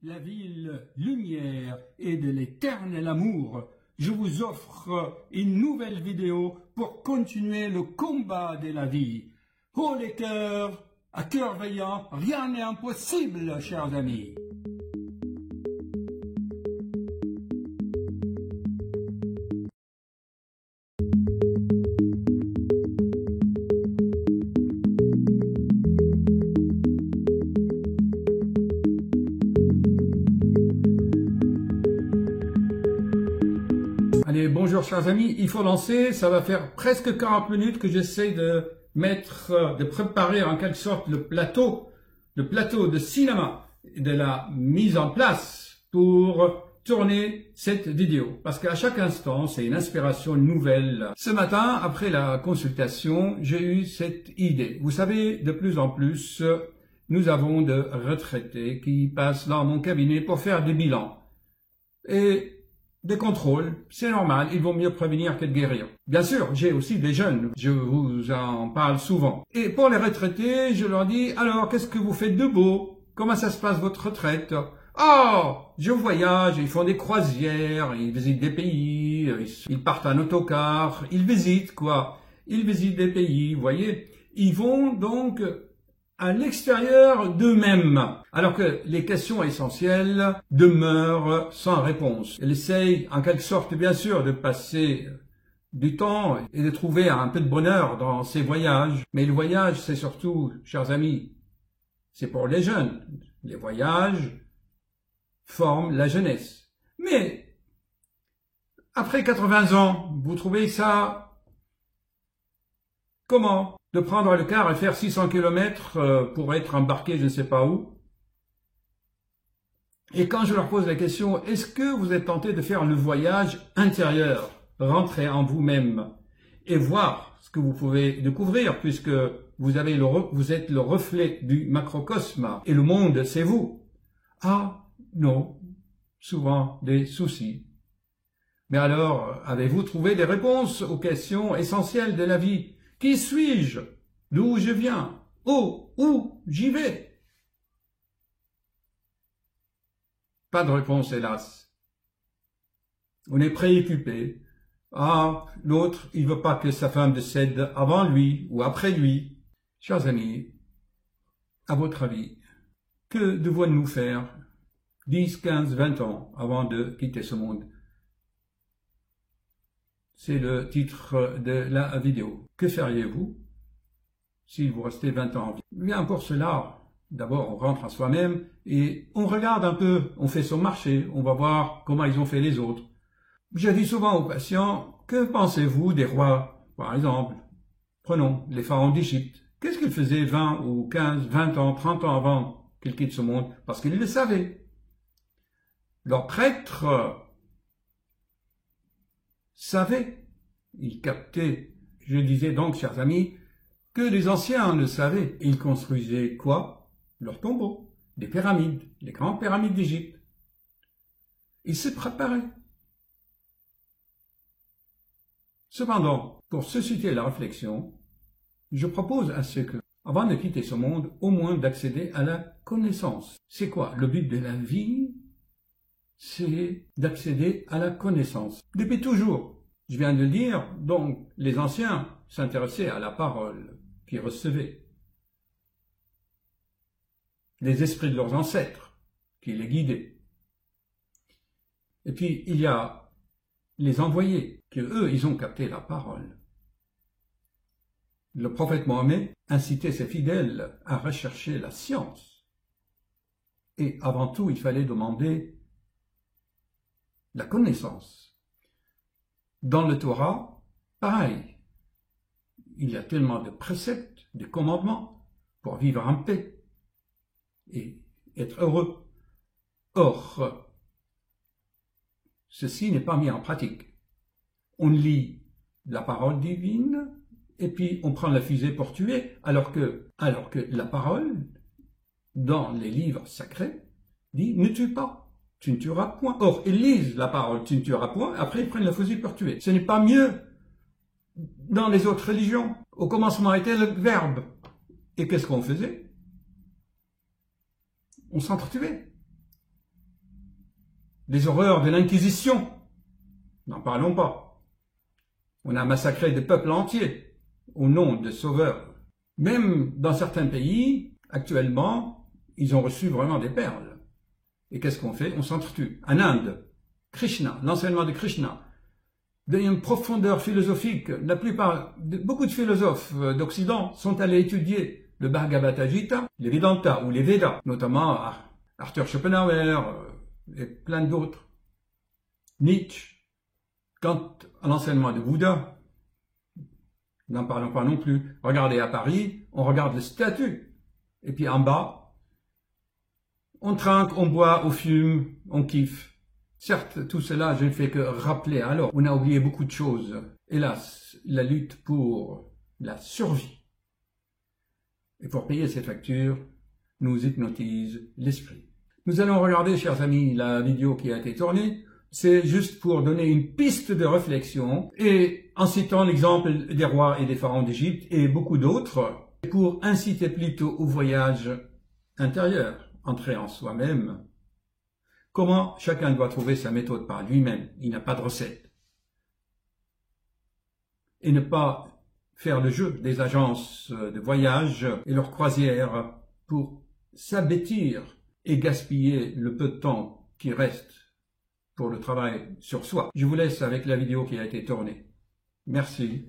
la ville lumière et de l'éternel amour, je vous offre une nouvelle vidéo pour continuer le combat de la vie. Oh les cœurs, à cœur veillant, rien n'est impossible, chers amis. Allez, bonjour chers amis, il faut lancer, ça va faire presque 40 minutes que j'essaie de préparer en quelque sorte le plateau de cinéma, de la mise en place pour tourner cette vidéo. Parce qu'à chaque instant, c'est une inspiration nouvelle. Ce matin, après la consultation, j'ai eu cette idée. Vous savez, de plus en plus, nous avons de retraités qui passent dans mon cabinet pour faire des bilans. Et des contrôles, c'est normal, il vaut mieux prévenir que de guérir. Bien sûr, j'ai aussi des jeunes, je vous en parle souvent. Et pour les retraités, je leur dis, alors, qu'est-ce que vous faites de beau? Comment ça se passe votre retraite? Oh, je voyage, ils font des croisières, ils visitent des pays, ils partent en autocar, ils visitent quoi? Ils visitent des pays, vous voyez? Ils vont donc à l'extérieur d'eux-mêmes, alors que les questions essentielles demeurent sans réponse. Elle essaye, en quelque sorte, bien sûr, de passer du temps et de trouver un peu de bonheur dans ses voyages. Mais le voyage, c'est surtout, chers amis, c'est pour les jeunes. Les voyages forment la jeunesse. Mais, après 80 ans, vous trouvez ça comment? De prendre le car et faire 600 km pour être embarqué je ne sais pas où. Et quand je leur pose la question, est-ce que vous êtes tenté de faire le voyage intérieur, rentrer en vous-même et voir ce que vous pouvez découvrir puisque vous êtes le reflet du macrocosme et le monde c'est vous? Ah non, souvent des soucis. Mais alors, avez-vous trouvé des réponses aux questions essentielles de la vie? Qui suis-je? D'où je viens? Où j'y vais? Pas de réponse, hélas. On est préoccupé. Ah, l'autre, il veut pas que sa femme décède avant lui ou après lui. Chers amis, à votre avis, que devons-nous faire 10, 15, 20 ans avant de quitter ce monde? C'est le titre de la vidéo. Que feriez-vous si vous restez 20 ans en vie? Bien, pour cela, d'abord, on rentre en soi-même et on regarde un peu, on fait son marché, on va voir comment ils ont fait les autres. Je dis souvent aux patients, que pensez-vous des rois, par exemple? Prenons les pharaons d'Égypte. Qu'est-ce qu'ils faisaient 20 ou 15, 20 ans, 30 ans avant qu'ils quittent ce monde? Parce qu'ils le savaient. Leurs prêtres savaient, ils captaient. Je disais donc, chers amis, que les anciens le savaient. Ils construisaient quoi? Leurs tombeaux, des pyramides, les grandes pyramides d'Égypte. Ils se préparaient. Cependant, pour susciter la réflexion, je propose à ceux que, avant de quitter ce monde, au moins d'accéder à la connaissance. C'est quoi? Le but de la vie, c'est d'accéder à la connaissance. Depuis toujours, je viens de le dire, donc les anciens s'intéressaient à la parole qu'ils recevaient. Les esprits de leurs ancêtres qui les guidaient. Et puis il y a les envoyés, que eux, ils ont capté la parole. Le prophète Mohammed incitait ses fidèles à rechercher la science. Et avant tout, il fallait demander la connaissance. Dans le Torah, pareil. Il y a tellement de préceptes, de commandements pour vivre en paix et être heureux. Or, ceci n'est pas mis en pratique. On lit la parole divine et puis on prend la fusée pour tuer, alors que la parole, dans les livres sacrés, dit « ne tue pas ». Tu ne tueras point. Or, ils lisent la parole, tu ne tueras point, après ils prennent la fusée pour tuer. Ce n'est pas mieux dans les autres religions. Au commencement était le verbe. Et qu'est-ce qu'on faisait? On s'entretuait. les horreurs de l'Inquisition. N'en parlons pas. On a massacré des peuples entiers au nom de sauveurs. Même dans certains pays, actuellement, ils ont reçu vraiment des perles. Et qu'est-ce qu'on fait? On s'entretue. En Inde, Krishna, l'enseignement de Krishna, d'une profondeur philosophique. Beaucoup de philosophes d'Occident sont allés étudier le Bhagavad Gita, les Vedanta ou les Védas, notamment Arthur Schopenhauer et plein d'autres. Nietzsche. Quant à l'enseignement de Bouddha, n'en parlons pas non plus. Regardez à Paris, on regarde le statut. Et puis en bas, on trinque, on boit, on fume, on kiffe. Certes, tout cela, je ne fais que rappeler. Alors, on a oublié beaucoup de choses. Hélas, la lutte pour la survie. Et pour payer ces factures, nous hypnotise l'esprit. Nous allons regarder, chers amis, la vidéo qui a été tournée. C'est juste pour donner une piste de réflexion et en citant l'exemple des rois et des pharaons d'Égypte et beaucoup d'autres, pour inciter plutôt au voyage intérieur, entrer en soi-même. Comment chacun doit trouver sa méthode par lui-même. Il n'a pas de recette. Et ne pas faire le jeu des agences de voyage et leurs croisières pour s'abêtir et gaspiller le peu de temps qui reste pour le travail sur soi. Je vous laisse avec la vidéo qui a été tournée. Merci.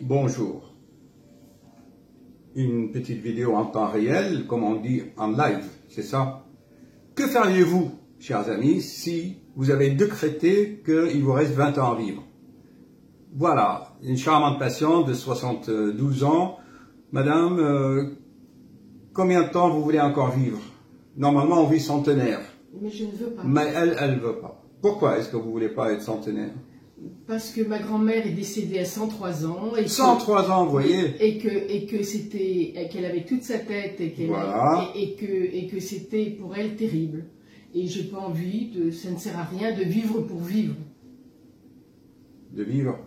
Bonjour. Une petite vidéo en temps réel, comme on dit en live, c'est ça? Que feriez-vous, chers amis, si vous avez décrété qu'il vous reste 20 ans à vivre? Voilà, une charmante patiente de 72 ans. Madame, combien de temps vous voulez encore vivre? Normalement, on vit centenaire. Mais je ne veux pas. Mais elle ne veut pas. Pourquoi est-ce que vous ne voulez pas être centenaire? Parce que ma grand-mère est décédée à 103 ans. Et 103 ans, vous voyez. Et que c'était, qu'elle avait toute sa tête et qu'elle voilà. et que c'était pour elle terrible. Et j'ai pas envie de, ça ne sert à rien de vivre pour vivre. De vivre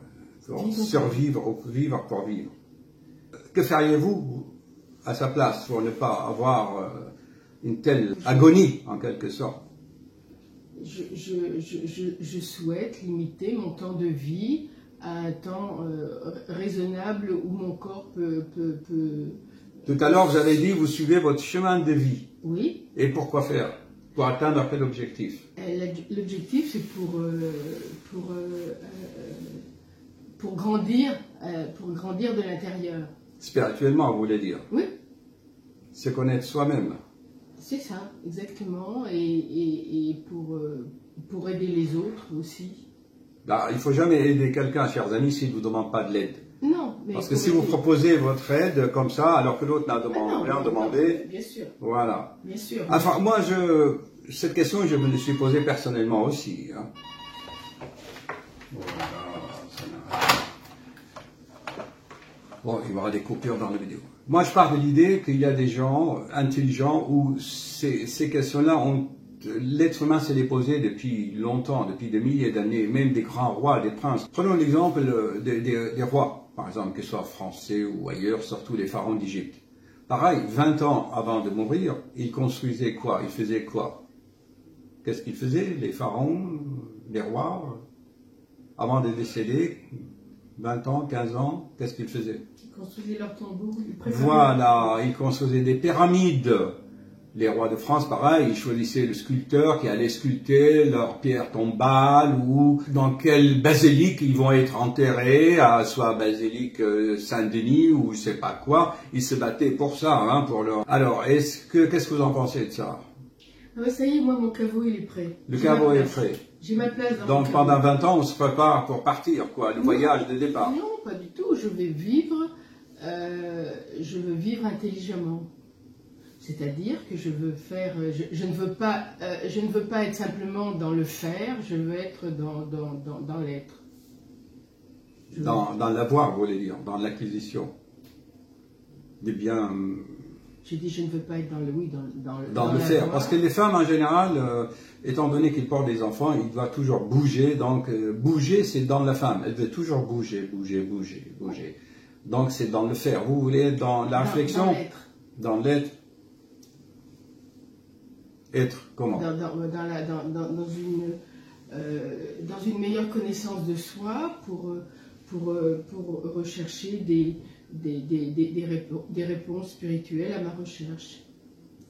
pour survivre ou vivre pour vivre. Que feriez-vous à sa place pour ne pas avoir une telle agonie en quelque sorte? Je souhaite limiter mon temps de vie à un temps raisonnable où mon corps peut... Tout à l'heure, vous avez dit, vous suivez votre chemin de vie. Oui. Et pourquoi faire? Pour atteindre quel objectif? L'objectif, c'est pour grandir de l'intérieur. Spirituellement, vous voulez dire? Oui. Se connaître soi-même. C'est ça, exactement, et pour aider les autres aussi. Là, il ne faut jamais aider quelqu'un, chers amis, s'il ne vous demande pas de l'aide. Non, mais parce que si vous proposez votre aide comme ça, alors que l'autre n'a rien demandé... Bien sûr. Voilà. Bien sûr. Enfin, moi, cette question, je me la suis posée personnellement aussi. Hein. Voilà, ça bon, il y aura des coupures dans la vidéo. Moi, je pars de l'idée qu'il y a des gens intelligents où ces questions-là, l'être humain s'est les posé depuis longtemps, depuis des milliers d'années, même des grands rois, des princes. Prenons l'exemple des rois, par exemple, qu'ils soient français ou ailleurs, surtout les pharaons d'Égypte. Pareil, 20 ans avant de mourir, ils construisaient quoi? Ils faisaient quoi? Qu'est-ce qu'ils faisaient, les pharaons, les rois, avant de décéder, 20 ans, 15 ans, qu'est-ce qu'ils faisaient? Ils construisaient leur tombeau. Voilà, ils construisaient des pyramides. Les rois de France, pareil, ils choisissaient le sculpteur qui allait sculpter leur pierre tombale ou dans quelle basilique ils vont être enterrés, soit basilique Saint-Denis ou je sais pas quoi. Ils se battaient pour ça, hein, pour leur... Alors, qu'est-ce que vous en pensez de ça? Ah ouais, ça y est, moi, mon caveau, il est prêt. Le caveau est prêt. J'ai ma place dans Donc, mon pendant 20 ans, on se prépare pour partir, quoi, le voyage de départ. Non, pas du tout. Je vais vivre, intelligemment. C'est-à-dire que je veux faire, je ne veux pas être simplement dans le faire, je veux être dans l'être. Dans l'avoir, vous voulez dire, dans l'acquisition des biens. J'ai dit, je ne veux pas être dans le oui, dans le faire. Parce que les femmes, en général, étant donné qu'ils portent des enfants, ils doivent toujours bouger. Donc, bouger, c'est dans la femme. Elle veut toujours bouger. Donc, c'est dans le faire. Vous voulez être dans la réflexion? Dans l'être. Être comment? Dans une meilleure connaissance de soi pour rechercher des réponses spirituelles à ma recherche.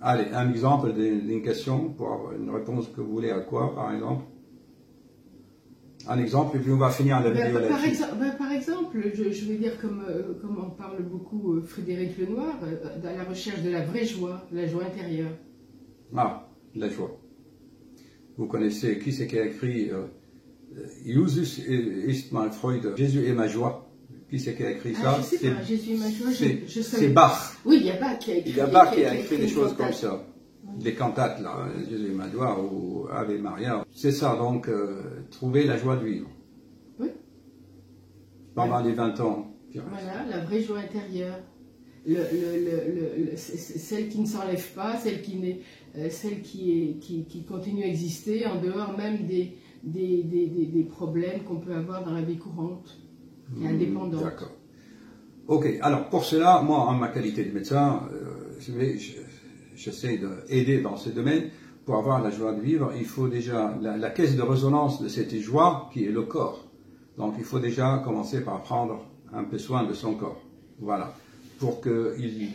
Allez, un exemple d'une question pour avoir une réponse que vous voulez à quoi, par exemple? Un exemple, et puis on va finir la vidéo là-dessus. Par exemple, je vais dire comme en parle beaucoup Frédéric Lenoir, dans la recherche de la vraie joie, la joie intérieure. Ah, la joie. Vous connaissez qui c'est qui a écrit Jesus ist meine Freude, Jésus est ma joie. Qui c'est qui a écrit ça? Je sais pas, Jésus est ma joie. C'est Bach. Oui, il y a Bach qui a écrit. Il y a Bach qui a écrit des choses comme ça. Des cantates là, Jésus est ma joie ou Ave Maria. C'est ça, donc trouver la joie de vivre. Oui. Pendant les 20 ans. Voilà, la vraie joie intérieure. Celle qui ne s'enlève pas, celle qui continue à exister en dehors même des problèmes qu'on peut avoir dans la vie courante et indépendante. D'accord. Ok, alors pour cela, moi en ma qualité de médecin, j'essaie d'aider dans ce domaine. Pour avoir la joie de vivre, il faut déjà la caisse de résonance de cette joie qui est le corps. Donc il faut déjà commencer par prendre un peu soin de son corps. Voilà. Pour qu'il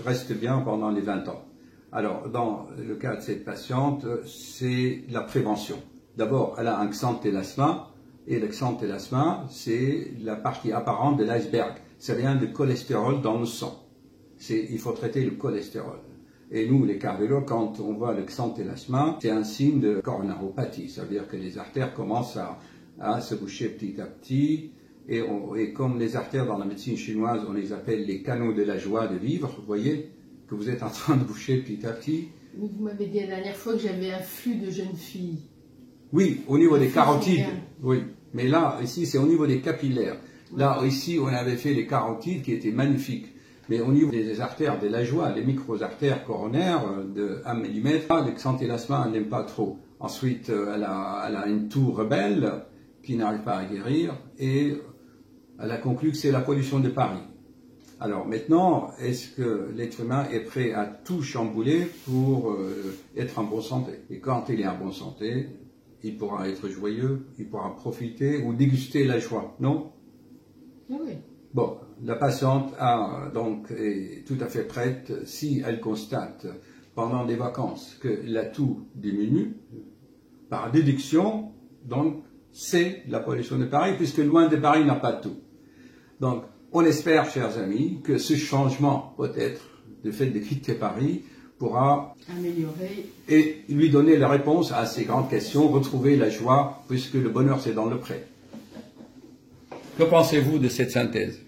reste bien pendant les 20 ans. Alors, dans le cas de cette patiente, c'est la prévention. D'abord, elle a un xanthelasma, et le xanthelasma, c'est la partie apparente de l'iceberg. C'est rien de cholestérol dans le sang. Il faut traiter le cholestérol. Et nous, les cardiologues, quand on voit le xanthelasma, c'est un signe de coronaropathie. Ça veut dire que les artères commencent à se boucher petit à petit. Et comme les artères dans la médecine chinoise, on les appelle les canaux de la joie de vivre, vous voyez, que vous êtes en train de boucher petit à petit. Vous m'avez dit la dernière fois que j'avais un flux de jeunes filles. Oui, au niveau des carotides. Oui, mais là, ici, c'est au niveau des capillaires. Là, ici, on avait fait les carotides qui étaient magnifiques. Mais au niveau des artères de la joie, les micro-artères coronaires de 1 mm, le xanthelasma, elle n'aime pas trop. Ensuite, elle a une toux rebelle qui n'arrive pas à guérir et elle a conclu que c'est la pollution de Paris. Alors maintenant, est-ce que l'être humain est prêt à tout chambouler pour être en bonne santé? Et quand il est en bonne santé, il pourra être joyeux, il pourra profiter ou déguster la joie, non? Oui. Bon, la patiente est tout à fait prête si elle constate pendant des vacances que la toux diminue, par déduction, donc c'est la pollution de Paris, puisque loin de Paris n'a pas de toux. Donc, on espère, chers amis, que ce changement, peut-être, le fait de quitter Paris, pourra améliorer et lui donner la réponse à ces grandes questions, retrouver la joie, puisque le bonheur c'est dans le pré. Que pensez-vous de cette synthèse?